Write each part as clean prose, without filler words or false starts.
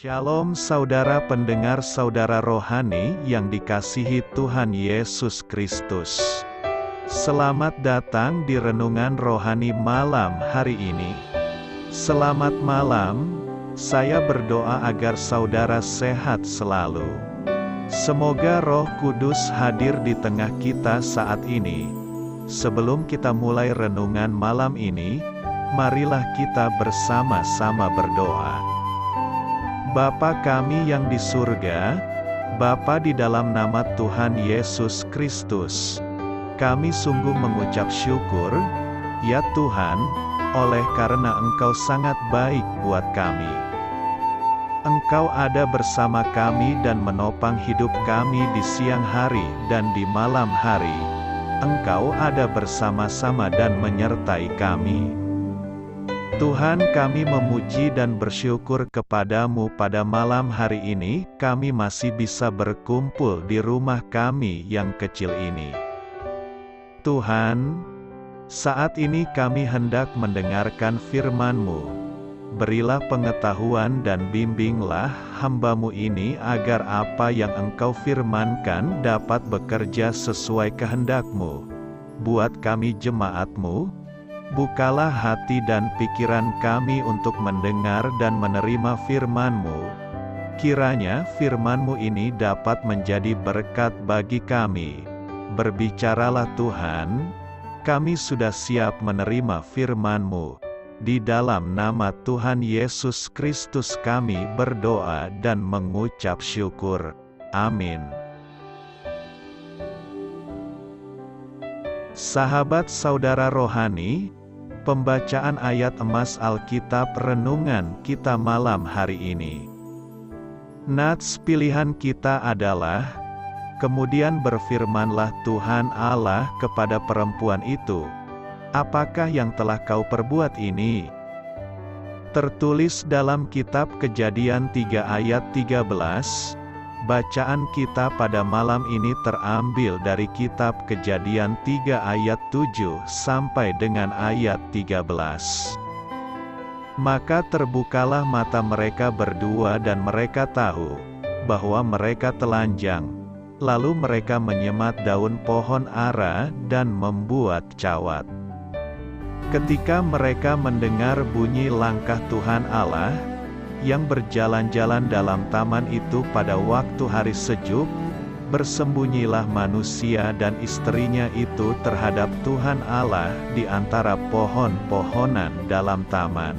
Shalom saudara pendengar saudara rohani yang dikasihi Tuhan Yesus Kristus. Selamat datang di renungan rohani malam hari ini. Selamat malam, saya berdoa agar saudara sehat selalu. Semoga Roh Kudus hadir di tengah kita saat ini. Sebelum kita mulai renungan malam ini, marilah kita bersama-sama berdoa. Bapa kami yang di surga, Bapa di dalam nama Tuhan Yesus Kristus, kami sungguh mengucap syukur, ya Tuhan, oleh karena Engkau sangat baik buat kami. Engkau ada bersama kami dan menopang hidup kami di siang hari dan di malam hari. Engkau ada bersama-sama dan menyertai kami. Tuhan, kami memuji dan bersyukur kepadamu pada malam hari ini, kami masih bisa berkumpul di rumah kami yang kecil ini. Tuhan, saat ini kami hendak mendengarkan firman-Mu. Berilah pengetahuan dan bimbinglah hamba-Mu ini agar apa yang Engkau firmankan dapat bekerja sesuai kehendak-Mu. Buat kami jemaat-Mu, bukalah hati dan pikiran kami untuk mendengar dan menerima firman-Mu. Kiranya firman-Mu ini dapat menjadi berkat bagi kami. Berbicaralah Tuhan, kami sudah siap menerima firman-Mu. Di dalam nama Tuhan Yesus Kristus kami berdoa dan mengucap syukur. Amin. Sahabat saudara rohani, pembacaan ayat emas Alkitab renungan kita malam hari ini. Nats pilihan kita adalah, kemudian berfirmanlah Tuhan Allah kepada perempuan itu, apakah yang telah kau perbuat ini? Tertulis dalam kitab Kejadian 3 ayat 13, bacaan kita pada malam ini terambil dari kitab Kejadian 3 ayat 7 sampai dengan ayat 13. Maka terbukalah mata mereka berdua dan mereka tahu bahwa mereka telanjang. Lalu mereka menyemat daun pohon ara dan membuat cawat. Ketika mereka mendengar bunyi langkah Tuhan Allah yang berjalan-jalan dalam taman itu pada waktu hari sejuk, bersembunyilah manusia dan istrinya itu terhadap Tuhan Allah di antara pohon-pohonan dalam taman.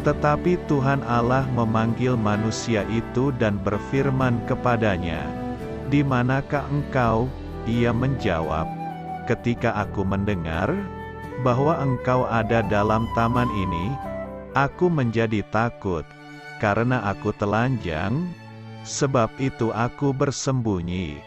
Tetapi Tuhan Allah memanggil manusia itu dan berfirman kepadanya, "Di manakah engkau?" Ia menjawab, "Ketika aku mendengar bahwa engkau ada dalam taman ini, aku menjadi takut, karena aku telanjang, sebab itu aku bersembunyi."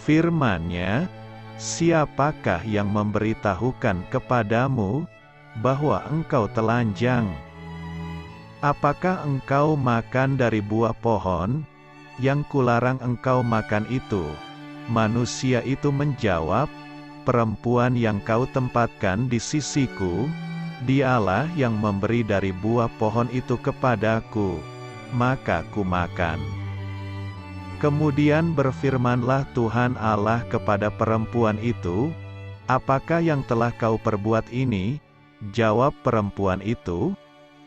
Firman-Nya, "Siapakah yang memberitahukan kepadamu bahwa engkau telanjang? Apakah engkau makan dari buah pohon yang kularang engkau makan itu?" Manusia itu menjawab, "Perempuan yang kau tempatkan di sisiku, Dialah yang memberi dari buah pohon itu kepadaku, maka ku makan." Kemudian berfirmanlah Tuhan Allah kepada perempuan itu, "Apakah yang telah kau perbuat ini?" Jawab perempuan itu,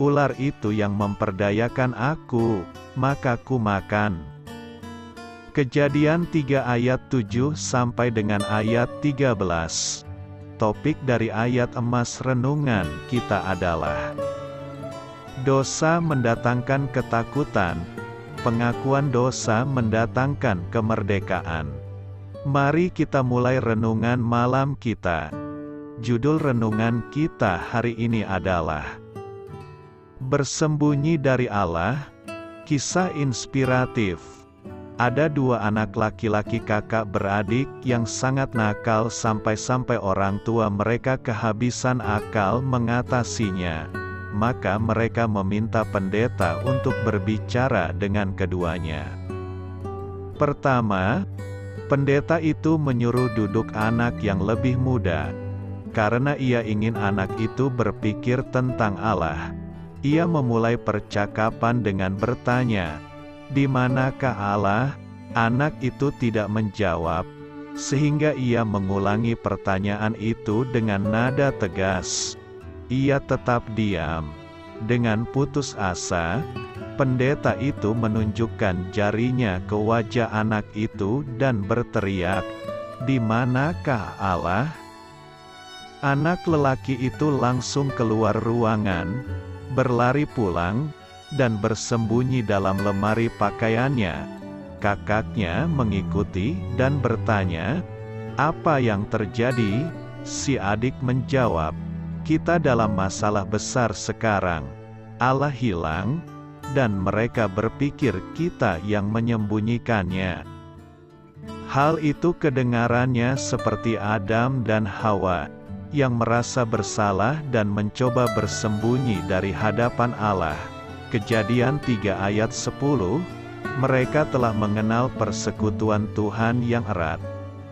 "Ular itu yang memperdayakan aku, maka ku makan." Kejadian 3 ayat 7 sampai dengan ayat 13. Topik dari ayat emas renungan kita adalah dosa mendatangkan ketakutan, pengakuan dosa mendatangkan kemerdekaan. Mari kita mulai renungan malam kita. Judul renungan kita hari ini adalah Bersembunyi dari Allah, kisah inspiratif. Ada dua anak laki-laki kakak beradik yang sangat nakal sampai-sampai orang tua mereka kehabisan akal mengatasinya. Maka mereka meminta pendeta untuk berbicara dengan keduanya. Pertama, pendeta itu menyuruh duduk anak yang lebih muda, karena ia ingin anak itu berpikir tentang Allah. Ia memulai percakapan dengan bertanya, "Di manakah Allah?" Anak itu tidak menjawab, sehingga ia mengulangi pertanyaan itu dengan nada tegas. Ia tetap diam. Dengan putus asa, pendeta itu menunjukkan jarinya ke wajah anak itu dan berteriak, "Di manakah Allah?" Anak lelaki itu langsung keluar ruangan, berlari pulang, dan bersembunyi dalam lemari pakaiannya. Kakaknya mengikuti dan bertanya, "Apa yang terjadi?" Si adik menjawab, "Kita dalam masalah besar sekarang. Allah hilang, dan mereka berpikir kita yang menyembunyikannya." Hal itu kedengarannya seperti Adam dan Hawa, yang merasa bersalah dan mencoba bersembunyi dari hadapan Allah. Kejadian 3 ayat 10, mereka telah mengenal persekutuan Tuhan yang erat,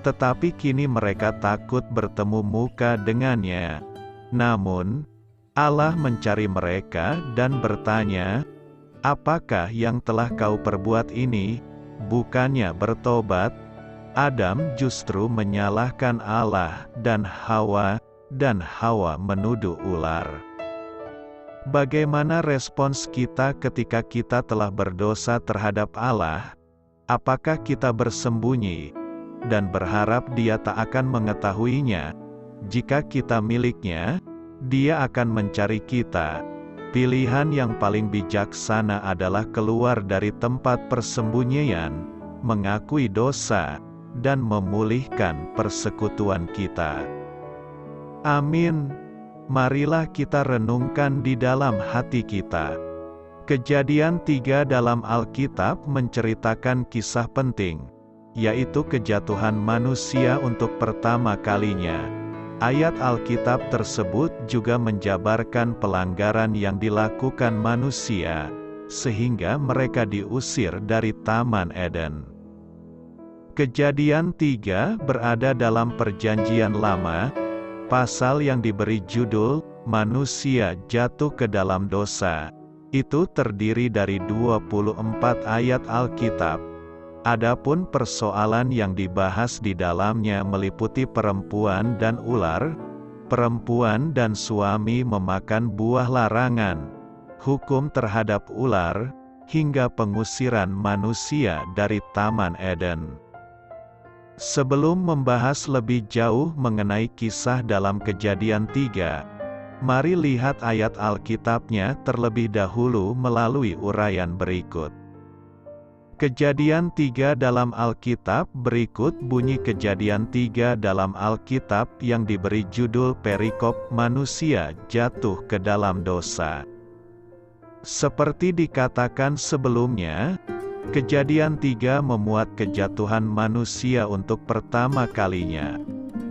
tetapi kini mereka takut bertemu muka dengannya. Namun, Allah mencari mereka dan bertanya, "Apakah yang telah kau perbuat ini?" Bukannya bertobat, Adam justru menyalahkan Allah dan Hawa menuduh ular. Bagaimana respons kita ketika kita telah berdosa terhadap Allah? Apakah kita bersembunyi dan berharap Dia tak akan mengetahuinya? Jika kita miliknya, Dia akan mencari kita. Pilihan yang paling bijaksana adalah keluar dari tempat persembunyian, mengakui dosa, dan memulihkan persekutuan kita. Amin. Marilah kita renungkan di dalam hati kita. Kejadian 3 dalam Alkitab menceritakan kisah penting, yaitu kejatuhan manusia untuk pertama kalinya. Ayat Alkitab tersebut juga menjabarkan pelanggaran yang dilakukan manusia, sehingga mereka diusir dari Taman Eden. Kejadian 3 berada dalam Perjanjian Lama, pasal yang diberi judul, "Manusia Jatuh ke Dalam Dosa." Itu terdiri dari 24 ayat Alkitab. Adapun persoalan yang dibahas di dalamnya meliputi perempuan dan ular, perempuan dan suami memakan buah larangan, hukum terhadap ular, hingga pengusiran manusia dari Taman Eden. Sebelum membahas lebih jauh mengenai kisah dalam Kejadian 3, mari lihat ayat Alkitabnya terlebih dahulu melalui uraian berikut. Kejadian 3 dalam Alkitab berikut bunyi Kejadian 3 dalam Alkitab yang diberi judul perikop "Manusia Jatuh ke Dalam Dosa". Seperti dikatakan sebelumnya, Kejadian 3 memuat kejatuhan manusia untuk pertama kalinya.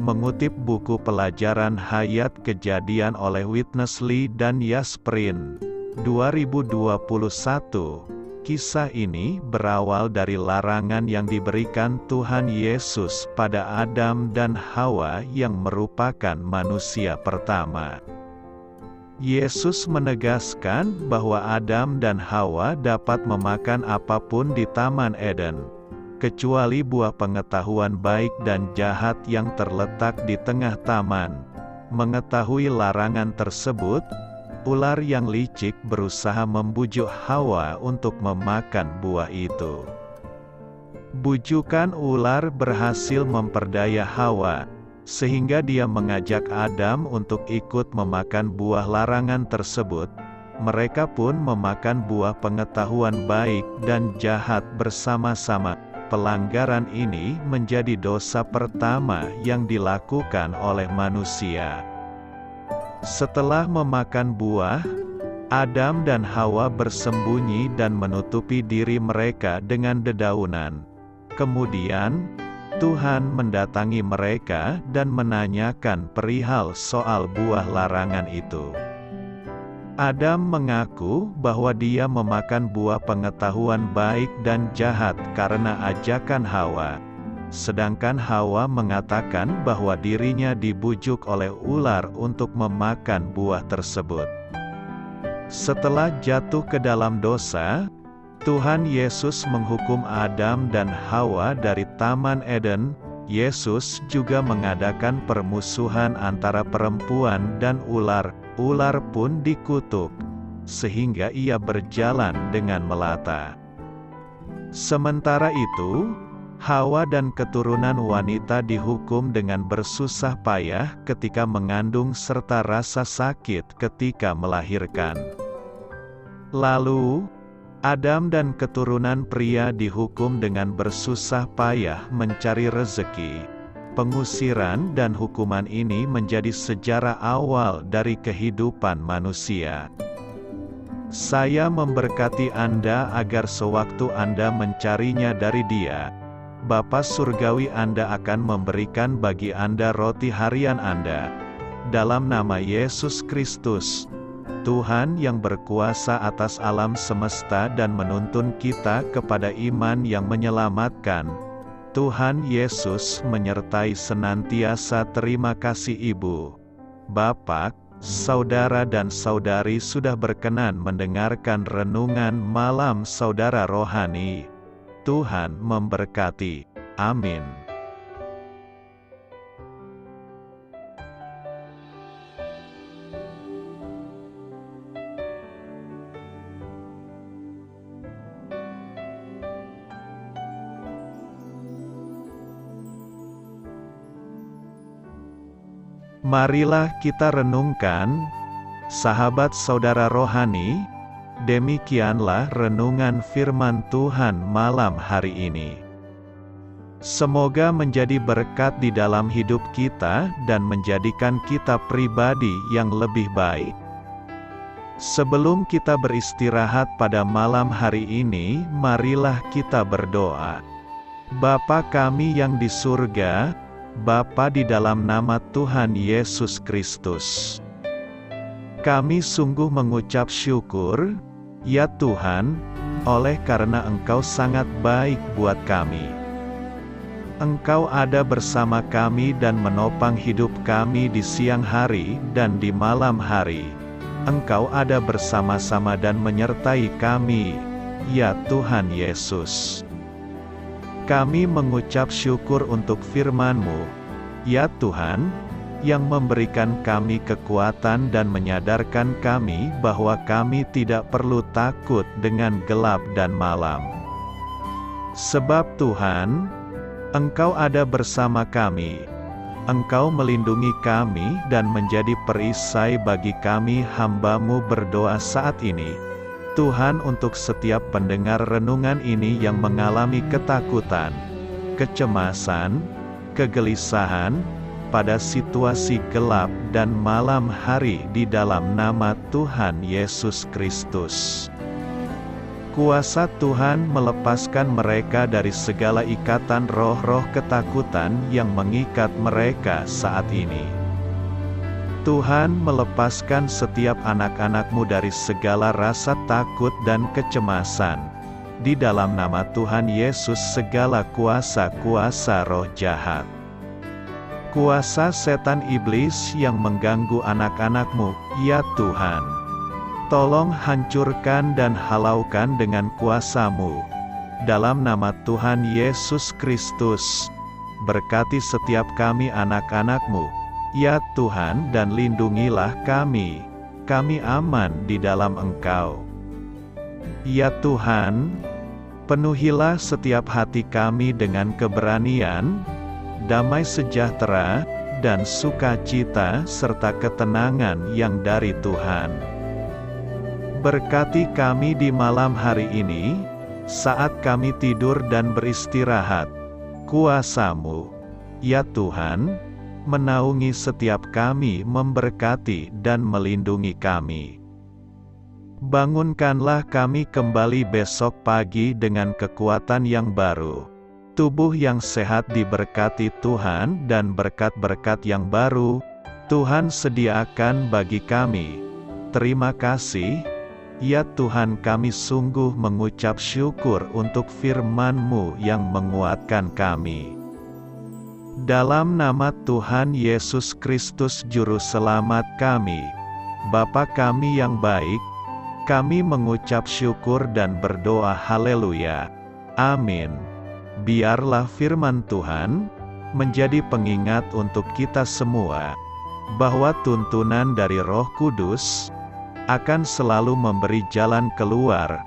Mengutip buku pelajaran Hayat Kejadian oleh Witness Lee dan Yaspreen, 2021, kisah ini berawal dari larangan yang diberikan Tuhan Yesus pada Adam dan Hawa yang merupakan manusia pertama. Yesus menegaskan bahwa Adam dan Hawa dapat memakan apapun di Taman Eden, kecuali buah pengetahuan baik dan jahat yang terletak di tengah taman. Mengetahui larangan tersebut, ular yang licik berusaha membujuk Hawa untuk memakan buah itu. Bujukan ular berhasil memperdaya Hawa, sehingga dia mengajak Adam untuk ikut memakan buah larangan tersebut. Mereka pun memakan buah pengetahuan baik dan jahat bersama-sama. Pelanggaran ini menjadi dosa pertama yang dilakukan oleh manusia. Setelah memakan buah, Adam dan Hawa bersembunyi dan menutupi diri mereka dengan dedaunan. Kemudian, Tuhan mendatangi mereka dan menanyakan perihal soal buah larangan itu. Adam mengaku bahwa dia memakan buah pengetahuan baik dan jahat karena ajakan Hawa. Sedangkan Hawa mengatakan bahwa dirinya dibujuk oleh ular untuk memakan buah tersebut. Setelah jatuh ke dalam dosa, Tuhan Yesus menghukum Adam dan Hawa dari Taman Eden. Yesus juga mengadakan permusuhan antara perempuan dan ular. Ular pun dikutuk, sehingga ia berjalan dengan melata. Sementara itu, Hawa dan keturunan wanita dihukum dengan bersusah payah ketika mengandung serta rasa sakit ketika melahirkan. Lalu, Adam dan keturunan pria dihukum dengan bersusah payah mencari rezeki. Pengusiran dan hukuman ini menjadi sejarah awal dari kehidupan manusia. Saya memberkati Anda agar sewaktu Anda mencarinya dari Dia, Bapa Surgawi Anda akan memberikan bagi Anda roti harian Anda. Dalam nama Yesus Kristus, Tuhan yang berkuasa atas alam semesta dan menuntun kita kepada iman yang menyelamatkan, Tuhan Yesus menyertai senantiasa. Terima kasih Ibu, Bapak, Saudara dan Saudari sudah berkenan mendengarkan renungan malam saudara rohani. Tuhan memberkati. Amin. Marilah kita renungkan, sahabat saudara rohani, demikianlah renungan firman Tuhan malam hari ini. Semoga menjadi berkat di dalam hidup kita dan menjadikan kita pribadi yang lebih baik. Sebelum kita beristirahat pada malam hari ini, marilah kita berdoa. Bapa kami yang di surga, Bapa di dalam nama Tuhan Yesus Kristus, kami sungguh mengucap syukur, ya Tuhan, oleh karena Engkau sangat baik buat kami. Engkau ada bersama kami dan menopang hidup kami di siang hari dan di malam hari. Engkau ada bersama-sama dan menyertai kami, ya Tuhan Yesus. Kami mengucap syukur untuk firman-Mu, ya Tuhan, yang memberikan kami kekuatan dan menyadarkan kami bahwa kami tidak perlu takut dengan gelap dan malam. Sebab Tuhan, Engkau ada bersama kami. Engkau melindungi kami dan menjadi perisai bagi kami hamba-Mu. Berdoa saat ini, Tuhan, untuk setiap pendengar renungan ini yang mengalami ketakutan, kecemasan, kegelisahan, pada situasi gelap dan malam hari di dalam nama Tuhan Yesus Kristus. Kuasa Tuhan melepaskan mereka dari segala ikatan roh-roh ketakutan yang mengikat mereka saat ini. Tuhan melepaskan setiap anak-anak-Mu dari segala rasa takut dan kecemasan. Di dalam nama Tuhan Yesus segala kuasa-kuasa roh jahat, kuasa setan iblis yang mengganggu anak-anak-Mu, ya Tuhan, tolong hancurkan dan halaukan dengan kuasa-Mu. Dalam nama Tuhan Yesus Kristus, berkati setiap kami anak-anak-Mu, ya Tuhan, dan lindungilah kami. Kami aman di dalam Engkau. Ya Tuhan, penuhilah setiap hati kami dengan keberanian, damai sejahtera, dan sukacita serta ketenangan yang dari Tuhan. Berkati kami di malam hari ini, saat kami tidur dan beristirahat. Kuasa-Mu, ya Tuhan, menaungi setiap kami, memberkati dan melindungi kami. Bangunkanlah kami kembali besok pagi dengan kekuatan yang baru, tubuh yang sehat diberkati Tuhan, dan berkat-berkat yang baru Tuhan sediakan bagi kami. Terima kasih, ya Tuhan, kami sungguh mengucap syukur untuk firman-Mu yang menguatkan kami. Dalam nama Tuhan Yesus Kristus Juru Selamat kami, Bapa kami yang baik, Kami mengucap syukur dan berdoa haleluya. Amin. Biarlah firman Tuhan menjadi pengingat untuk kita semua, bahwa tuntunan dari Roh Kudus akan selalu memberi jalan keluar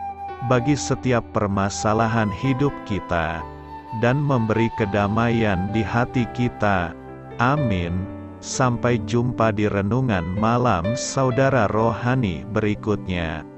bagi setiap permasalahan hidup kita, dan memberi kedamaian di hati kita. Amin. Sampai jumpa di renungan malam saudara rohani berikutnya.